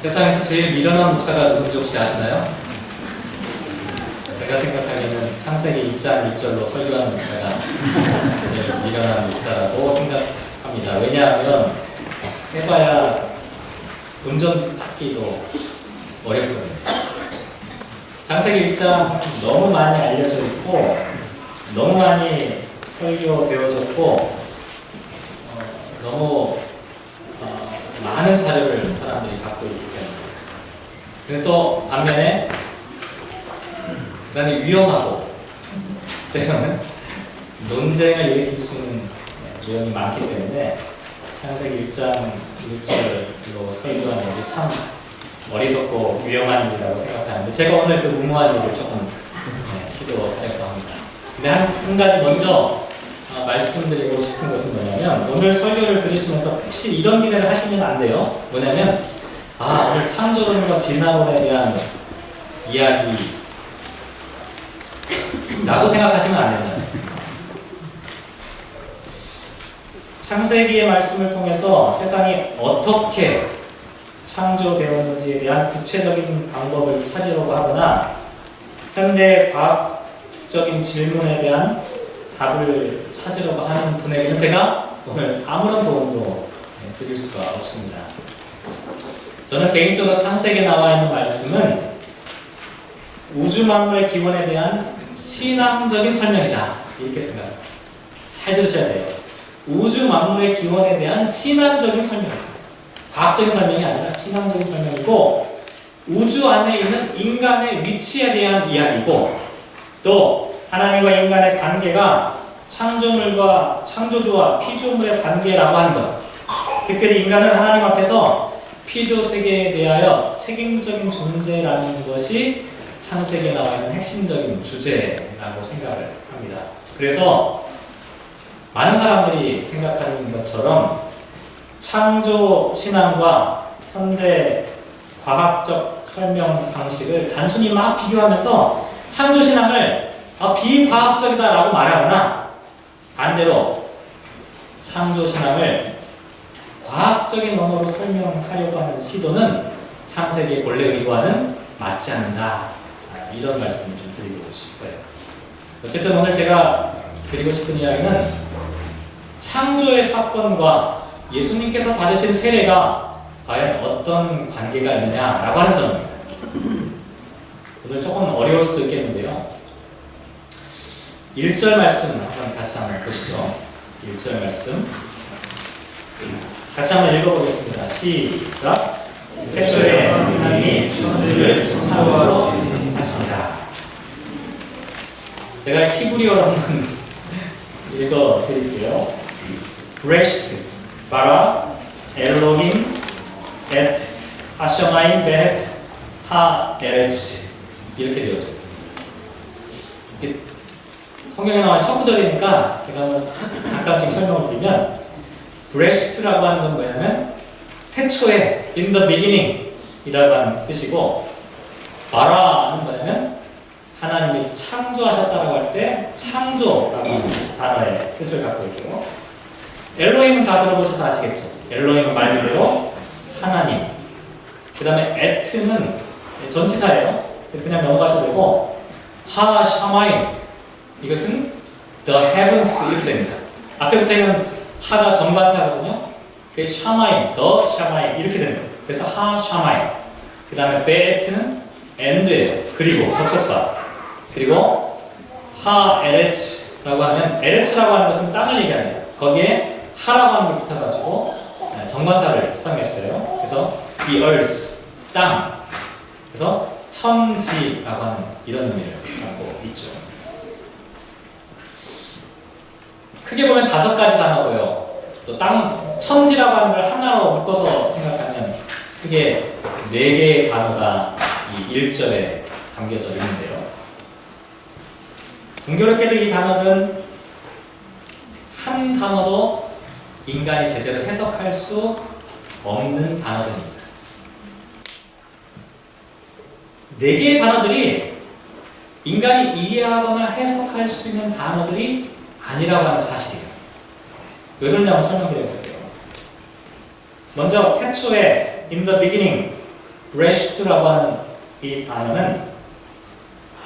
세상에서 제일 미련한 목사가 누군지 혹시 아시나요? 제가 생각하기에는 창세기 1장 1절로 설교하는 목사가 제일 미련한 목사라고 생각합니다. 왜냐하면 해봐야 운전 찾기도 어렵거든요. 창세기 1장 너무 많이 알려져 있고 너무 많이 설교되어졌고 너무 많은 자료를 사람들이 갖고 있기 때문에. 근데 또 반면에 대단히 위험하고 때로는 논쟁을 일으킬 수 있는 내용이 많기 때문에 창세기 1장 1절로 설교하는 게 참 어리석고 위험한 일이라고 생각하는데 제가 오늘 그 무모한 일을 조금 시도하려고 합니다. 근데 한 가지 먼저 말씀드리고 싶은 것은 뭐냐면 오늘 설교를 들으시면서 혹시 이런 기대를 하시면 안 돼요. 뭐냐면 오늘 창조론과 진화론에 대한 이야기 라고 생각하시면 안 됩니다. 창세기의 말씀을 통해서 세상이 어떻게 창조되었는지에 대한 구체적인 방법을 찾으려고 하거나 현대 과학적인 질문에 대한 답을 찾으려고 하는 분에게는 제가 오늘 아무런 도움도 드릴 수가 없습니다. 저는 개인적으로 창세기에 나와 있는 말씀은 우주 만물의 기원에 대한 신앙적인 설명이다 이렇게 생각합니다. 잘 들으셔야 돼요. 우주 만물의 기원에 대한 신앙적인 설명, 과학적인 설명이 아니라 신앙적인 설명이고 우주 안에 있는 인간의 위치에 대한 이야기고 또 하나님과 인간의 관계가 창조물과 창조주와 피조물의 관계라고 하는 것. 특별히 인간은 하나님 앞에서 피조 세계에 대하여 책임적인 존재라는 것이 창세기에 나와 있는 핵심적인 주제라고 생각을 합니다. 그래서 많은 사람들이 생각하는 것처럼 창조 신앙과 현대 과학적 설명 방식을 단순히 막 비교하면서 창조 신앙을 비과학적이다라고 말하거나 반대로 창조신앙을 과학적인 언어로 설명하려고 하는 시도는 창세기의 본래 의도와는 맞지 않는다. 이런 말씀을 좀 드리고 싶어요. 어쨌든 오늘 제가 드리고 싶은 이야기는 창조의 사건과 예수님께서 받으신 세례가 과연 어떤 관계가 있느냐라고 하는 점입니다. 오늘 조금 어려울 수도 있겠는데요. 1절 말씀 같이 한번 보시죠. 1절 말씀 같이 한번 읽어보겠습니다. 시작. 태초에 하나님이 천지를 창조하셨습니다. 제가 히브리어로 한번 읽어드릴게요. 브레시트 바라 엘로힘 엣 하셔마임 베헷 하 에레츠 이렇게 되어져 있습니다. 성경에 나와 첫 구절이니까 제가 잠깐 좀 설명을 드리면 브레시트라고 하는 건 뭐냐면 태초에 in the beginning 이라고 하는 뜻이고 바라는 뭐냐면 하나님이 창조하셨다라고 할 때 창조라고 하는 단어의 뜻을 갖고 있고 엘로힘은 다 들어보셔서 아시겠죠? 엘로힘은 말 그대로 하나님. 그 다음에 에트는 전치사예요. 그냥 넘어가셔도 되고 하 샤마임 이것은 the heavens 이렇게 됩니다. 앞에 붙어 있는 하가 정관사거든요. 그 샤마임, the 샤마임 이렇게 됩니다. 그래서 하 샤마임. 그 다음에 베에트는 and예요. 그리고 접속사. 그리고 하 에레츠라고 하면 에레츠라고 하는 것은 땅을 얘기합니다. 거기에 하라고 하는 게 붙어가지고 정관사를 사용했어요. 그래서 the earth, 땅. 그래서 천지라고 하는 이런 의미를 갖고 있죠. 크게 보면 5가지 단어고요. 또 천지라고 하는 걸 하나로 묶어서 생각하면 크게 4개의 단어가 이 1절에 담겨져 있는데요. 공교롭게도 이 단어는 한 단어도 인간이 제대로 해석할 수 없는 단어들입니다. 4개의 단어들이 인간이 이해하거나 해석할 수 있는 단어들이 아니라고 하는 사실이에요. 왜 그런지 한번 설명드려 볼게요. 먼저 태초에 in the beginning 브레슈트라고 하는 이 단어는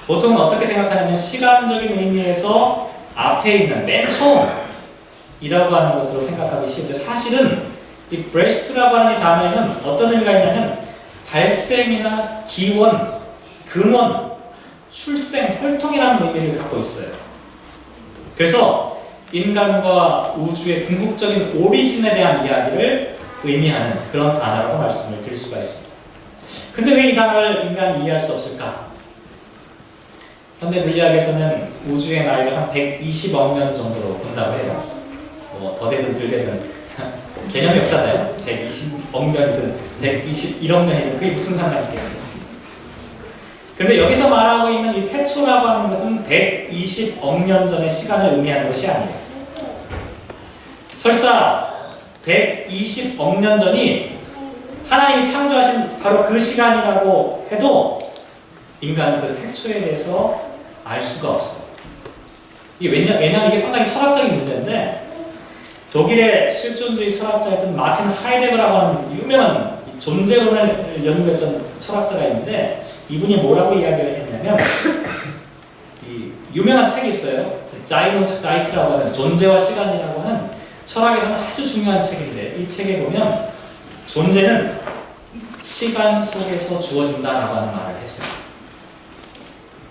보통 어떻게 생각하냐면 시간적인 의미에서 앞에 있는 맨 처음이라고 하는 것으로 생각하기 쉬운데 사실은 이 브레슈트라고 하는 이 단어에는 어떤 의미가 있냐면 발생이나 기원, 근원, 출생, 혈통이라는 의미를 갖고 있어요. 그래서 인간과 우주의 궁극적인 오리진에 대한 이야기를 의미하는 그런 단어라고 말씀을 드릴 수가 있습니다. 근데 왜 이 단어를 인간이 이해할 수 없을까? 현대 물리학에서는 우주의 나이를 한 120억 년 정도로 본다고 해요. 뭐 더 되든 덜 되든 개념이 없잖아요. 120억 년이든 121억 년이든 그게 무슨 상관이 있겠어요. 그런데 여기서 말하고 있는 이 태초라고 하는 것은 120억 년 전의 시간을 의미하는 것이 아니에요. 설사 120억 년 전이 하나님이 창조하신 바로 그 시간이라고 해도 인간은 그 태초에 대해서 알 수가 없어요. 이게 왜냐하면 이게 상당히 철학적인 문제인데 독일의 실존주의 철학자였던 마틴 하이데거라고 하는 유명한 존재론을 연구했던 철학자가 있는데 이분이 뭐라고 이야기를 했냐면 이 유명한 책이 있어요. 자이트 und Zeit라고 하는 존재와 시간이라고 하는 철학에서는 아주 중요한 책인데 이 책에 보면 존재는 시간 속에서 주어진다라고 하는 말을 했어요.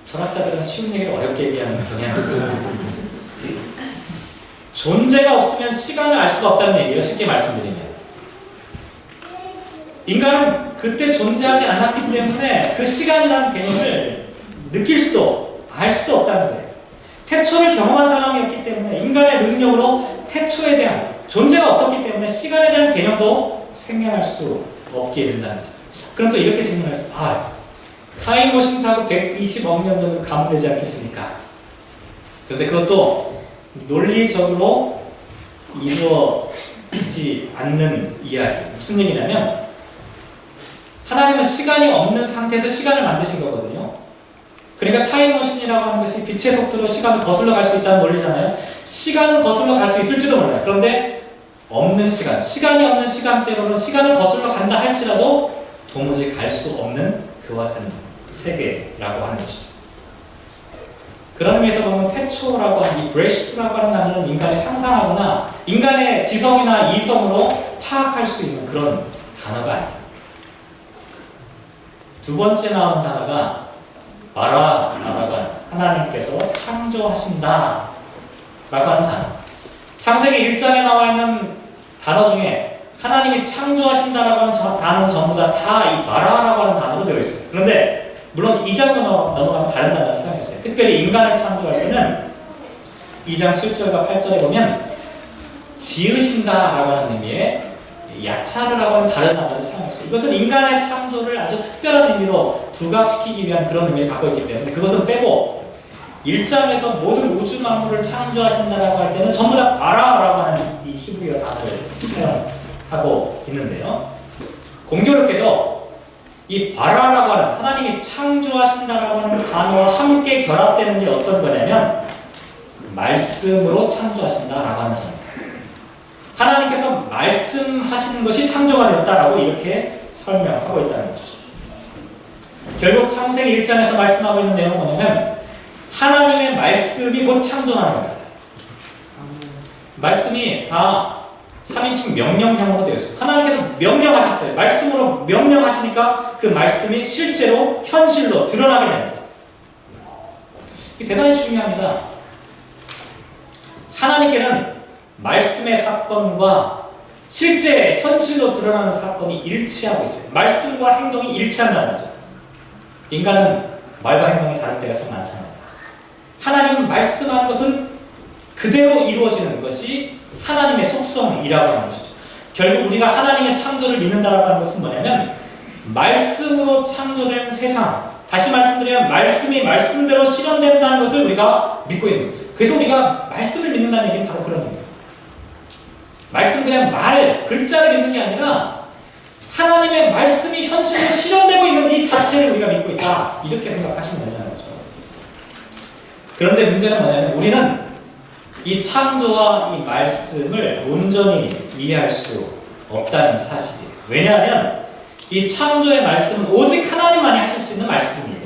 철학자들은 쉬운 얘기를 어렵게 얘기하는 경향이 있죠. 존재가 없으면 시간을 알 수가 없다는 얘기예요. 쉽게 말씀드리면 인간은 그때 존재하지 않았기 때문에 그 시간이라는 개념을 느낄 수도 알 수도 없다는 거예요. 태초를 경험한 사람이었기 때문에 인간의 능력으로 태초에 대한 존재가 없었기 때문에 시간에 대한 개념도 생겨날 수 없게 된다는 거죠. 그럼 또 이렇게 질문할 수 타임머신 타고 120억 년 정도 가면 되지 않겠습니까? 그런데 그것도 논리적으로 이루어지지 않는 이야기. 무슨 얘기냐면 하나님은 시간이 없는 상태에서 시간을 만드신 거거든요. 그러니까 타임머신이라고 하는 것이 빛의 속도로 시간을 거슬러 갈 수 있다는 논리잖아요. 시간은 거슬러 갈 수 있을지도 몰라요. 그런데 없는 시간, 시간이 없는 시간대로는 시간을 거슬러 간다 할지라도 도무지 갈 수 없는 그와 같은 세계라고 하는 것이죠. 그런 의미에서 보면 태초라고 하는 이 브레슈트라고 하는 단어는 인간이 상상하거나 인간의 지성이나 이성으로 파악할 수 있는 그런 단어가 아니에요. 두 번째 나온 단어가 바라라가 하나님께서 창조하신다 라고 하는 단어. 창세기 1장에 나와 있는 단어 중에 하나님이 창조하신다라고 하는 단어는 전부 다 이 바라라고 하는 단어로 되어 있어요. 그런데 물론 2장으로 넘어가면 다른 단어를 사용했어요. 특별히 인간을 창조할 때는 2장 7절과 8절에 보면 지으신다라고 하는 의미의 야차르라고 하는 다른 단어를 사용했어요. 이것은 인간의 창조를 아주 특별한 의미로 부각시키기 위한 그런 의미를 갖고 있기 때문에 그것은 빼고 1장에서 모든 우주 만물을 창조하신다라고 할 때는 전부 다 바라라고 하는 이 히브리어 단어를 사용하고 있는데요. 공교롭게도 이 바라라고 하는 하나님이 창조하신다라고 하는 단어와 함께 결합되는 게 어떤 거냐면 말씀으로 창조하신다라고 하는 점입니다. 하나님께서 말씀하시는 것이 창조가 됐다라고 이렇게 설명하고 있다는 거죠. 결국 창세기 1장에서 말씀하고 있는 내용은 뭐냐면 하나님의 말씀이 곧 창조하는 겁니다. 말씀이 다 3인칭 명령형으로 되어 있어요. 하나님께서 명령하셨어요. 말씀으로 명령하시니까 그 말씀이 실제로 현실로 드러나게 됩니다. 이게 대단히 중요합니다. 하나님께는 말씀의 사건과 실제 현실로 드러나는 사건이 일치하고 있어요. 말씀과 행동이 일치한다는 거죠. 인간은 말과 행동이 다를 때가 참 많잖아요. 하나님은 말씀하는 것은 그대로 이루어지는 것이 하나님의 속성이라고 하는 것이죠. 결국 우리가 하나님의 창조를 믿는다라고 하는 것은 뭐냐면 말씀으로 창조된 세상, 다시 말씀드리면 말씀이 말씀대로 실현된다는 것을 우리가 믿고 있는 거죠. 그래서 우리가 말씀을 믿는다는 얘기는 바로 그런 겁니다. 말씀 그냥 말, 글자를 믿는 게 아니라 하나님의 말씀이 현실로 실현되고 있는 이 자체를 우리가 믿고 있다. 이렇게 생각하시면 된다는 거죠. 그런데 문제는 뭐냐면 우리는 이 창조와 이 말씀을 온전히 이해할 수 없다는 사실이에요. 왜냐하면 이 창조의 말씀은 오직 하나님만이 하실 수 있는 말씀이에요.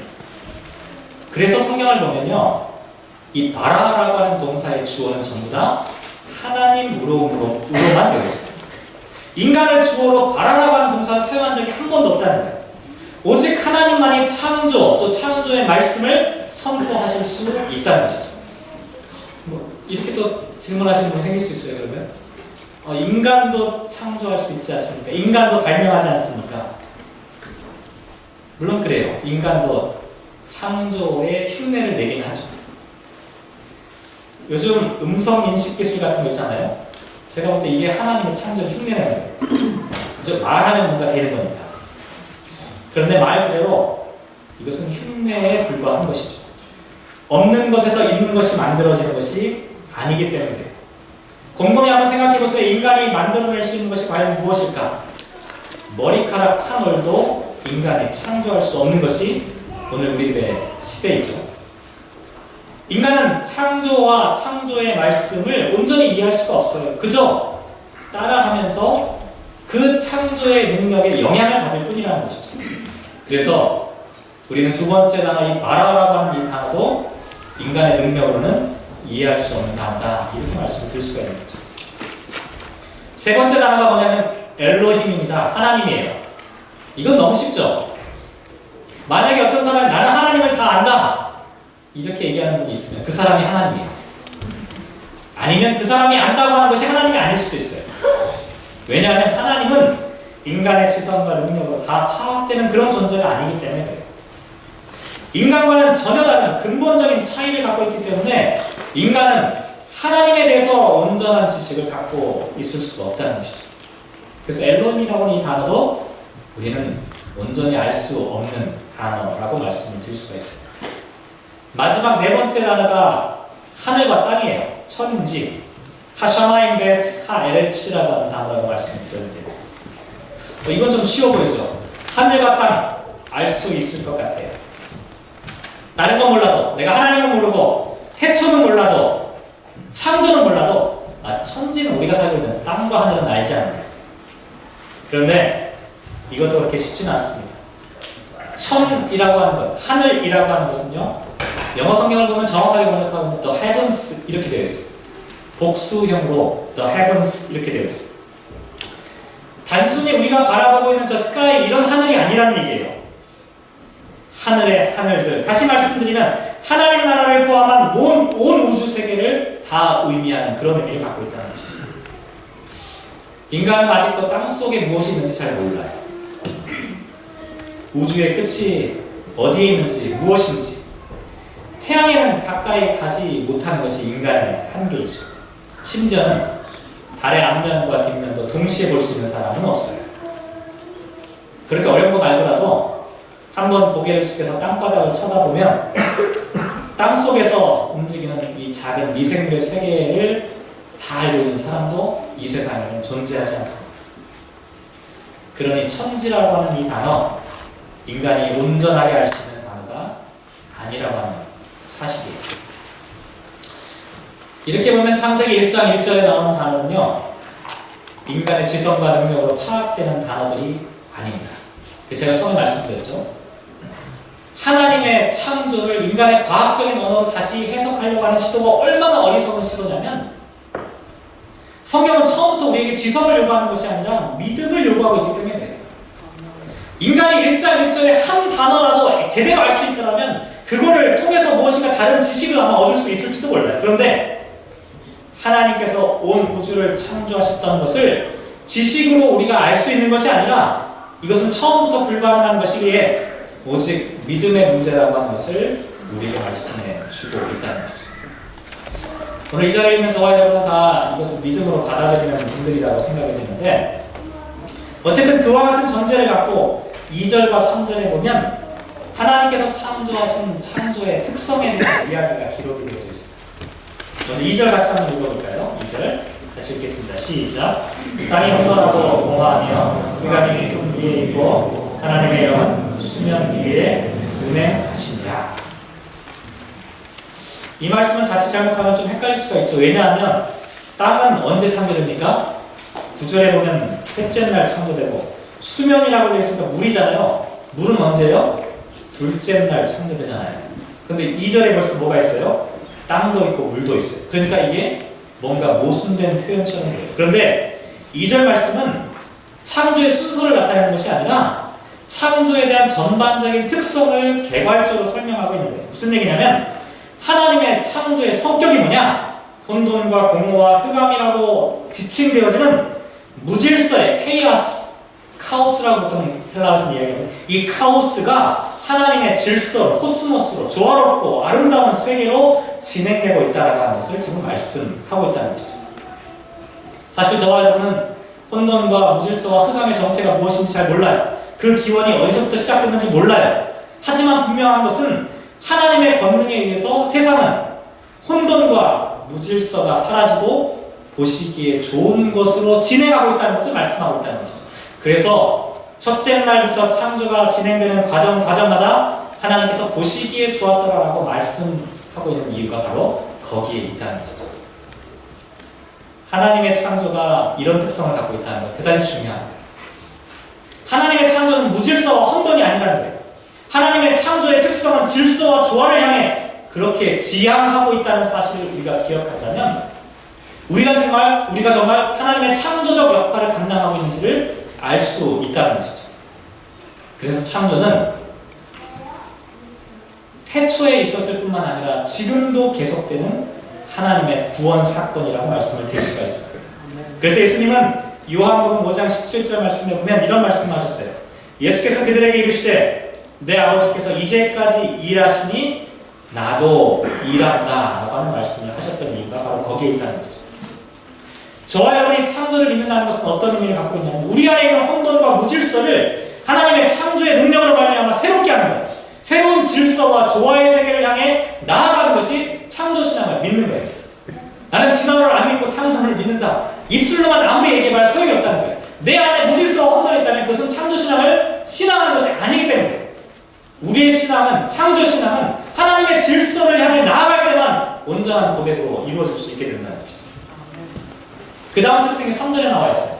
그래서 성경을 보면요, 이 바라라고 하는 동사의 주어는 전부 다 하나님으로만 되어 있습니다. 인간을 주어로 바라라고 하는 동사를 사용한 적이 한 번도 없다는 거예요. 오직 하나님만이 창조, 또 창조의 말씀을 선포하실 수 있다는 것이죠. 이렇게 또 질문하시는 분 생길 수 있어요. 그러면 인간도 창조할 수 있지 않습니까? 인간도 발명하지 않습니까? 물론 그래요. 인간도 창조의 흉내를 내긴 하죠. 요즘 음성 인식 기술 같은 거 있잖아요. 제가 볼 때 이게 하나님의 창조의 흉내라는 거예요. 그저 말하면 뭔가 되는 겁니다. 그런데 말 그대로 이것은 흉내에 불과한 것이죠. 없는 것에서 있는 것이 만들어지는 것이 아니기 때문에 곰곰이 한번 생각해 보세요. 인간이 만들어낼 수 있는 것이 과연 무엇일까? 머리카락 한 올도 인간이 창조할 수 없는 것이 오늘 우리들의 시대이죠. 인간은 창조와 창조의 말씀을 온전히 이해할 수가 없어요. 그저 따라가면서 그 창조의 능력에 영향을 받을 뿐이라는 것이죠. 그래서 우리는 두 번째 단어, 이 바라라고 하는 이 단어도 인간의 능력으로는 이해할 수 없는 단어다, 이렇게 말씀을 드릴 수가 있는 거죠. 세 번째 단어가 뭐냐면 엘로힘입니다. 하나님이에요. 이건 너무 쉽죠? 만약에 어떤 사람이 나는 하나님을 다 안다, 이렇게 얘기하는 분이 있으면 그 사람이 하나님이에요. 아니면 그 사람이 안다고 하는 것이 하나님이 아닐 수도 있어요. 왜냐하면 하나님은 인간의 지성과 능력으로 다 파악되는 그런 존재가 아니기 때문에 그래요. 인간과는 전혀 다른 근본적인 차이를 갖고 있기 때문에 인간은 하나님에 대해서 온전한 지식을 갖고 있을 수가 없다는 것이죠. 그래서 엘로힘이라고 하는 이 단어도 우리는 온전히 알 수 없는 단어라고 말씀을 드릴 수가 있습니다. 마지막 네 번째 단어가 하늘과 땅이에요. 천지. 하샤마임 벳 하에레츠라고 하는 단어라고 말씀을 드렸는데 이건 좀 쉬워 보이죠? 하늘과 땅 알 수 있을 것 같아요. 다른 건 몰라도, 내가 하나님은 모르고 태초는 몰라도 창조는 몰라도 천지는 우리가 살고 있는 땅과 하늘은 알지 않나요? 그런데 이것도 그렇게 쉽지는 않습니다. 천이라고 하는 것, 하늘이라고 하는 것은요, 영어 성경을 보면 정확하게 번역하면 the heavens 이렇게 되어 있어요. 복수형으로 the heavens 이렇게 되어 있어요. 단순히 우리가 바라보고 있는 저 스카이, 이런 하늘이 아니라는 얘기예요. 하늘의 하늘들, 다시 말씀드리면 하나님 나라를 포함한 온 우주 세계를 다 의미하는 그런 의미를 갖고 있다는 것이죠. 인간은 아직도 땅속에 무엇이 있는지 잘 몰라요. 우주의 끝이 어디에 있는지, 무엇인지. 태양에는 가까이 가지 못하는 것이 인간의 한계이죠. 심지어는 달의 앞면과 뒷면도 동시에 볼 수 있는 사람은 없어요. 그렇게 어려운 거 말고라도 한번 고개를 숙여서 땅바닥을 쳐다보면 땅속에서 움직이는 이 작은 미생물의 세계를 다 알고 있는 사람도 이 세상에는 존재하지 않습니다. 그러니 천지라고 하는 이 단어, 인간이 온전하게 알 수 있는 단어가 아니라고 하는 사실이에요. 이렇게 보면 창세기 1장 1절에 나오는 단어는요, 인간의 지성과 능력으로 파악되는 단어들이 아닙니다. 제가 처음에 말씀드렸죠. 하나님의 창조를 인간의 과학적인 언어로 다시 해석하려고 하는 시도가 얼마나 어리석은 시도냐면, 성경은 처음부터 우리에게 지성을 요구하는 것이 아니라 믿음을 요구하고 있기 때문에 그래요. 인간이 1장 1절에 한 단어라도 제대로 알 수 있다면 그거를 통해서 무엇인가 다른 지식을 아마 얻을 수 있을지도 몰라요. 그런데 하나님께서 온 우주를 창조하셨던 것을 지식으로 우리가 알 수 있는 것이 아니라 이것은 처음부터 불가능한 것이기에 오직 믿음의 문제라고 하는 것을 우리에게 말씀해 주고 있다는 것이죠. 오늘 이 자리에 있는 저와 여러분은 다 이것을 믿음으로 받아들이는 분들이라고 생각이 되는데, 어쨌든 그와 같은 전제를 갖고 2절과 3절에 보면 하나님께서 창조하신 창조의 특성에 대한 이야기가 기록이 되어 있습니다. 먼저 2절 같이 한번 읽어볼까요? 2절 같이 읽겠습니다. 시작. 땅이 혼돈하고 공허하며 흑암이 깊은 위에 있고 하나님의 영은 수면 위에 운행하시니라. 이 말씀은 자칫 잘못하면 좀 헷갈릴 수가 있죠. 왜냐하면 땅은 언제 창조됩니까? 9절에 보면 셋째 날 창조되고 수면이라고 되어 있으니까 물이잖아요. 물은 언제요? 둘째 날 창조되잖아요. 근데 2절에 벌써 뭐가 있어요? 땅도 있고 물도 있어요. 그러니까 이게 뭔가 모순된 표현처럼 돼요. 그런데 2절 말씀은 창조의 순서를 나타내는 것이 아니라 창조에 대한 전반적인 특성을 개괄적으로 설명하고 있는 거예요. 무슨 얘기냐면 하나님의 창조의 성격이 뭐냐? 혼돈과 공허와 흑암이라고 지칭되어지는 무질서의 케이오스, 카오스라고 보통 헬라어에서 이야기합니다. 이 카오스가 하나님의 질서, 코스모스로 조화롭고 아름다운 세계로 진행되고 있다는 것을 지금 말씀하고 있다는 것이죠. 사실 저와 여러분은 혼돈과 무질서와 흑암의 정체가 무엇인지 잘 몰라요. 그 기원이 어디서부터 시작됐는지 몰라요. 하지만 분명한 것은 하나님의 권능에 의해서 세상은 혼돈과 무질서가 사라지고 보시기에 좋은 것으로 진행하고 있다는 것을 말씀하고 있다는 것이죠. 그래서 첫째 날부터 창조가 진행되는 과정마다 하나님께서 보시기에 좋았더라라고 말씀하고 있는 이유가 바로 거기에 있다는 것이죠. 하나님의 창조가 이런 특성을 갖고 있다는 것 대단히 중요합니다. 하나님의 창조는 무질서와 혼돈이 아니라는 거예요. 하나님의 창조의 특성은 질서와 조화를 향해 그렇게 지향하고 있다는 사실을 우리가 기억한다면 우리가 정말 하나님의 창조적 역할을 감당하고 있는지를 알 수 있다는 것이죠. 그래서 창조는 태초에 있었을 뿐만 아니라 지금도 계속되는 하나님의 구원 사건이라고 말씀을 드릴 수가 있습니다. 그래서 예수님은 요한복음 5장 17절 말씀에 보면 이런 말씀하셨어요. 예수께서 그들에게 이르시되 내 아버지께서 이제까지 일하시니 나도 일한다 라고 하는 말씀을 하셨던 이유가 바로 거기에 있다는 거죠. 저와 여러분이 창조를 믿는다는 것은 어떤 의미를 갖고 있냐면 우리 안에 있는 혼돈과 무질서를 하나님의 창조의 능력으로 말미암아 새롭게 하는 것, 새로운 질서와 조화의 세계를 향해 나아가는 것이 창조신앙을 믿는 거예요. 나는 진화론을 안 믿고 창조론을 믿는다. 입술로만 아무리 얘기해봐야 소용이 없다는 거예요. 내 안에 무질서와 혼돈이 있다면 그것은 창조신앙을 신앙하는 것이 아니기 때문에 우리의 신앙은, 창조신앙은 하나님의 질서를 향해 나아갈 때만 온전한 고백으로 이루어질 수 있게 된다는 것이죠. 그 다음 특징이 3절에 나와 있어요.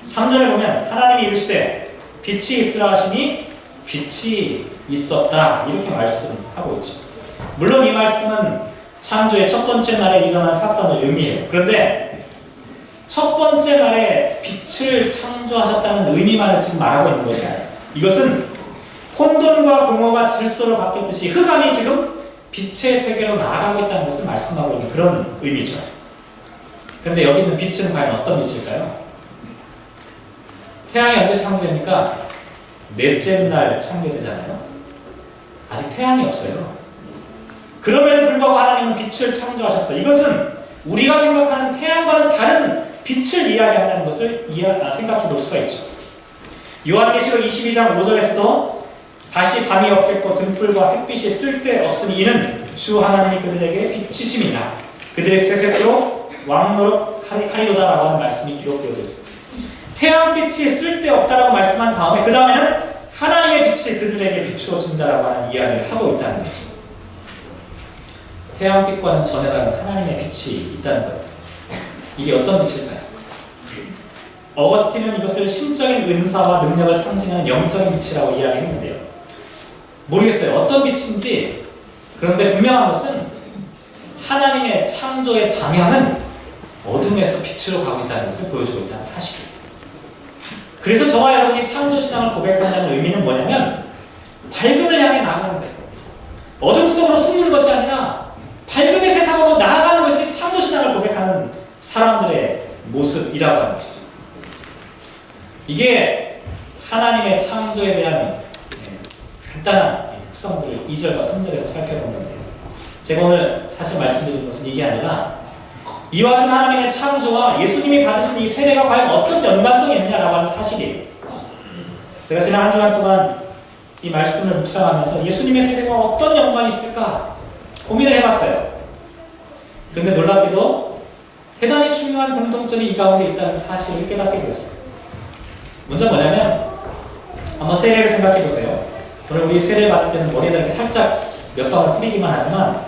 3절에 보면 하나님이 이르시되 빛이 있으라 하시니 빛이 있었다 이렇게 말씀하고 있죠. 물론 이 말씀은 창조의 첫 번째 날에 일어난 사건을 의미해요. 그런데 첫 번째 날에 빛을 창조하셨다는 의미만을 지금 말하고 있는 것이 아니에요. 이것은 혼돈과 공허가 질서로 바뀌었듯이 흑암이 지금 빛의 세계로 나아가고 있다는 것을 말씀하고 있는 그런 의미죠. 그런데 여기 있는 빛은 과연 어떤 빛일까요? 태양이 언제 창조됩니까? 넷째 날 창조되잖아요. 아직 태양이 없어요. 그럼에도 불구하고 하나님은 빛을 창조하셨어요. 이것은 우리가 생각하는 태양과는 다른 빛을 이야기한다는 것을 생각해 볼 수가 있죠. 요한계시록 22장 5절에서도 다시 밤이 없겠고 등불과 햇빛이 쓸데없으니 이는 주 하나님이 그들에게 빛이심이라 그들의 세세토록 왕노릇 하리로다 라고 하는 말씀이 기록되어 있습니다. 태양빛이 쓸데없다라고 말씀한 다음에 그 다음에는 하나님의 빛이 그들에게 비추어진다라고 하는 이야기를 하고 있다는 것이죠. 태양빛과는 전에 다른 하나님의 빛이 있다는 거예요. 이게 어떤 빛일까요? 어거스틴은 이것을 신적인 은사와 능력을 상징하는 영적인 빛이라고 이야기했는데요. 모르겠어요. 어떤 빛인지. 그런데 분명한 것은 하나님의 창조의 방향은 어둠에서 빛으로 가고 있다는 것을 보여주고 있다는 사실이에요. 그래서 저와 여러분이 창조신앙을 고백한다는 의미는 뭐냐면 밝음을 향해 나아가는 거예요. 어둠 속으로 숨는 것이 아니라 밝음의 세상으로 나아가는 것이 창조신앙을 고백하는 사람들의 모습이라고 하는 것이죠. 이게 하나님의 창조에 대한 간단한 특성들을 2절과 3절에서 살펴보는데요. 제가 오늘 사실 말씀드리는 것은 이게 아니라 이와 같은 하나님의 창조와 예수님이 받으신 이 세례가 과연 어떤 연관성이 있느냐라고 하는 사실이에요. 제가 지난 한 주간 동안 이 말씀을 묵상하면서 예수님의 세례가 어떤 연관이 있을까 고민을 해봤어요. 그런데 놀랍게도 대단히 중요한 공통점이 이 가운데 있다는 사실을 깨닫게 되었어요. 먼저 뭐냐면 한번 세례를 생각해 보세요. 저는 우리 세례 받을 때는 머리에다 이렇게 살짝 몇 방울 뿌리기만 하지만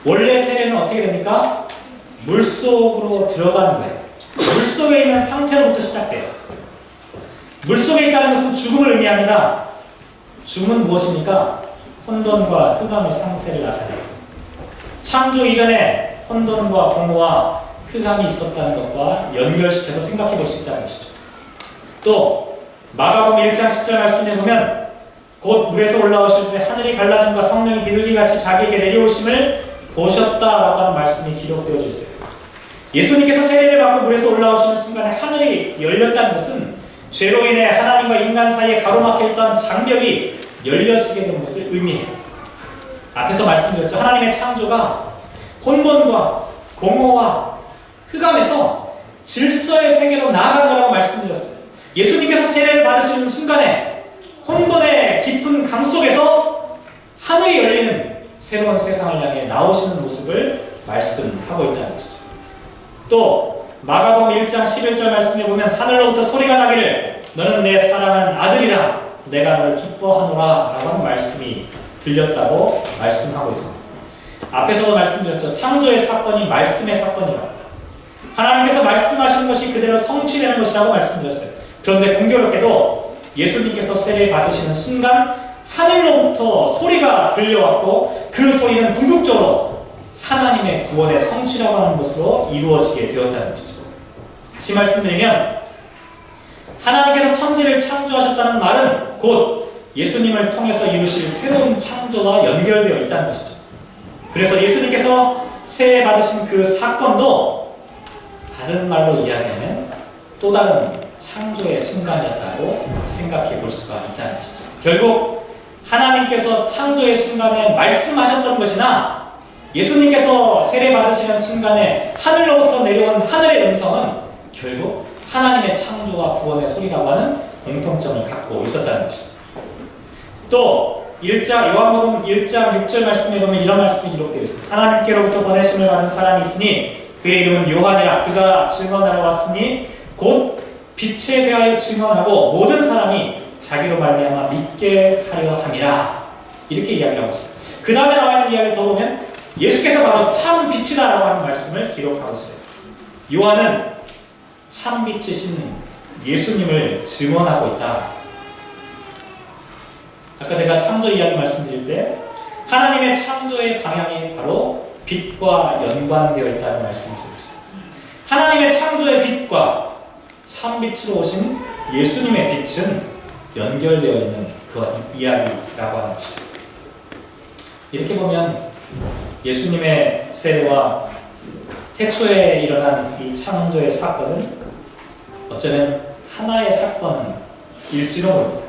원래 세례는 어떻게 됩니까? 물속으로 들어가는 거예요. 물속에 있는 상태로부터 시작돼요. 물속에 있다는 것은 죽음을 의미합니다. 죽음은 무엇입니까? 혼돈과 흑암의 상태를 나타내요. 창조 이전에 혼돈과 공허와 흑암이 있었다는 것과 연결시켜서 생각해 볼 수 있다는 것이죠. 또 마가복음 1장 10절 말씀에 보면 곧 물에서 올라오실 때 하늘이 갈라짐과 성령이 비둘기같이 자기에게 내려오심을 보셨다라고 하는 말씀이 기록되어 있어요. 예수님께서 세례를 받고 물에서 올라오시는 순간에 하늘이 열렸다는 것은 죄로 인해 하나님과 인간 사이에 가로막혀있던 장벽이 열려지게 되는 것을 의미해요. 앞에서 말씀드렸죠. 하나님의 창조가 혼돈과 공허와 흑암에서 질서의 세계로 나아간 거라고 말씀드렸어요. 예수님께서 세례를 받으시는 순간에 혼돈의 깊은 강 속에서 하늘이 열리는 새로운 세상을 향해 나오시는 모습을 말씀하고 있다는 것이죠. 또 마가복음 1장 11절 말씀에 보면 하늘로부터 소리가 나기를 너는 내 사랑하는 아들이라 내가 너를 기뻐하노라 라고 하는 말씀이 들렸다고 말씀하고 있습니다. 앞에서도 말씀드렸죠. 창조의 사건이 말씀의 사건이라고. 하나님께서 말씀하신 것이 그대로 성취되는 것이라고 말씀드렸어요. 그런데 공교롭게도 예수님께서 세례 받으시는 순간 하늘로부터 소리가 들려왔고 그 소리는 궁극적으로 하나님의 구원의 성취라고 하는 것으로 이루어지게 되었다는 것이죠. 다시 말씀드리면 하나님께서 천지를 창조하셨다는 말은 곧 예수님을 통해서 이루실 새로운 창조와 연결되어 있다는 것이죠. 그래서 예수님께서 세례 받으신 그 사건도 다른 말로 이야기하면 또 다른 창조의 순간이었다고 생각해 볼 수가 있다는 것이죠. 결국 하나님께서 창조의 순간에 말씀하셨던 것이나 예수님께서 세례 받으시는 순간에 하늘로부터 내려온 하늘의 음성은 결국 하나님의 창조와 구원의 소리라고 하는 공통점을 갖고 있었다는 것이죠. 또 요한복음 1장 6절 말씀에 보면 이런 말씀이 기록되어 있습니다. 하나님께로부터 보내심을 받은 사람이 있으니 그의 이름은 요한이라. 그가 증언하러 왔으니 곧 빛에 대하여 증언하고 모든 사람이 자기로 말미암아 믿게 하려 함이라. 이렇게 이야기하고 있어요. 그 다음에 나와 있는 이야기를 더 보면 예수께서 바로 참 빛이다라고 하는 말씀을 기록하고 있어요. 요한은 참 빛이신 예수님을 증언하고 있다. 아까 제가 창조 이야기 말씀드릴 때 하나님의 창조의 방향이 바로 빛과 연관되어 있다는 말씀을 드렸죠. 하나님의 창조의 빛과 참빛으로 오신 예수님의 빛은 연결되어 있는 그 이야기라고 하는 것이죠. 이렇게 보면 예수님의 세례와 태초에 일어난 이 창조의 사건은 어쩌면 하나의 사건일지도 모릅니다.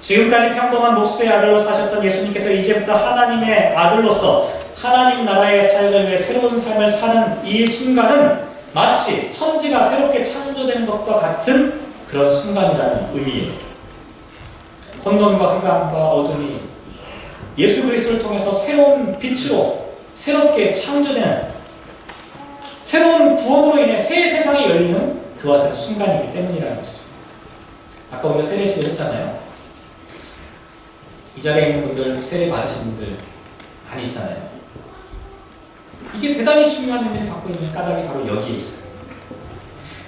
지금까지 평범한 목수의 아들로 사셨던 예수님께서 이제부터 하나님의 아들로서 하나님 나라의 삶을 위해 새로운 삶을 사는 이 순간은 마치 천지가 새롭게 창조되는 것과 같은 그런 순간이라는 의미예요. 혼돈과 흑암과 어둠이 예수 그리스도를 통해서 새로운 빛으로 새롭게 창조되는 새로운 구원으로 인해 새 세상이 열리는 그와 같은 순간이기 때문이라는 것이죠. 아까 우리가 세례식을 했잖아요. 이 자리에 있는 분들, 세례 받으신 분들 많이 있잖아요. 이게 대단히 중요한 의미를 갖고 있는 까닭이 바로 여기에 있어요.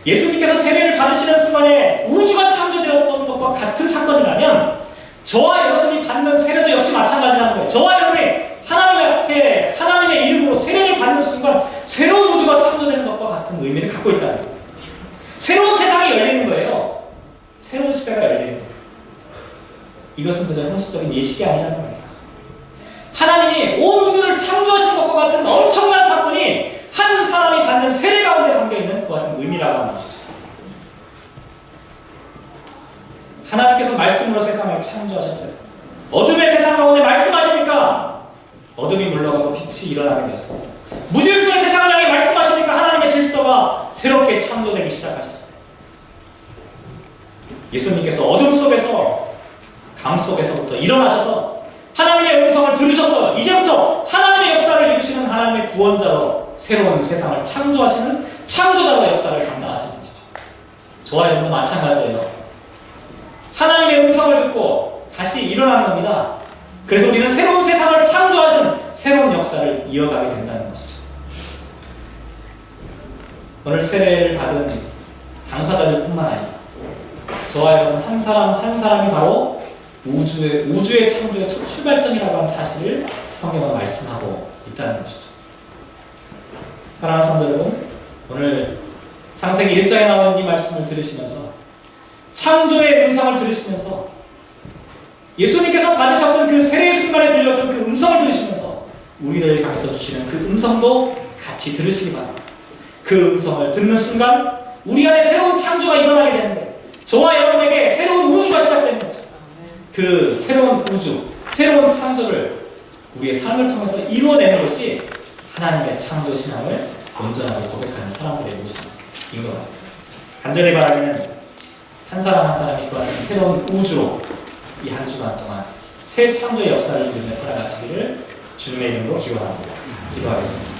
예수님께서 세례를 받으시는 순간에 우주가 창조되었던 것과 같은 사건이라면 저와 여러분이 받는 세례도 역시 마찬가지라는 거예요. 저와 여러분이 하나님 앞에 하나님의 이름으로 세례를 받는 순간 새로운 우주가 창조되는 것과 같은 의미를 갖고 있다는 거예요. 새로운 세상이 열리는 거예요. 새로운 시대가 열리는 거예요. 이것은 그저 형식적인 예식이 아니라는 거예요. 하나님이 온 우주를 창조하신 것과 같은 엄청난 사건이 한 사람이 받는 세례 가운데 담겨있는 그 같은 의미라고 하는 것이죠. 하나님께서 말씀으로 세상을 창조하셨어요. 어둠의 세상 가운데 말씀하시니까 어둠이 물러가고 빛이 일어나게 되었습니다. 무질서의 세상을 향해 말씀하시니까 하나님의 질서가 새롭게 창조되기 시작하셨어요. 예수님께서 어둠 속에서 강 속에서부터 일어나셔서 하나님의 음성을 들으셔서 이제부터 하나님의 역사를 이루시는 하나님의 구원자로 새로운 세상을 창조하시는 창조자의 역사를 감당하시는 것이죠. 저와 여러분도 마찬가지예요. 하나님의 음성을 듣고 다시 일어나는 겁니다. 그래서 우리는 새로운 세상을 창조하는 새로운 역사를 이어가게 된다는 것이죠. 오늘 세례를 받은 당사자들뿐만 아니라 저와 여러분 한 사람 한 사람이 바로 우주의 창조의 첫 출발점이라고 하는 사실을 성경은 말씀하고 있다는 것이죠. 사랑하는 성도 여러분, 오늘 창세기 1장에 나오는 이 말씀을 들으시면서 창조의 음성을 들으시면서 예수님께서 받으셨던 그 세례의 순간에 들렸던 그 음성을 들으시면서 우리들을 향해서 주시는 그 음성도 같이 들으시기 바랍니다. 그 음성을 듣는 순간 우리 안에 새로운 창조가 일어나게 되는 거예요. 저와 여러분에게 새로운 우주가 시작되는 거죠. 그 새로운 우주, 새로운 창조를 우리의 삶을 통해서 이루어내는 것이 하나님의 창조 신앙을 온전하게 고백하는 사람들의 모습인 것 같아요. 간절히 바라기는 한 사람 한 사람이 그 안에 새로운 우주로 이 한 주간 동안 새 창조의 역사를 이루며 살아가시기를 주님의 이름으로 기원합니다. 기도하겠습니다.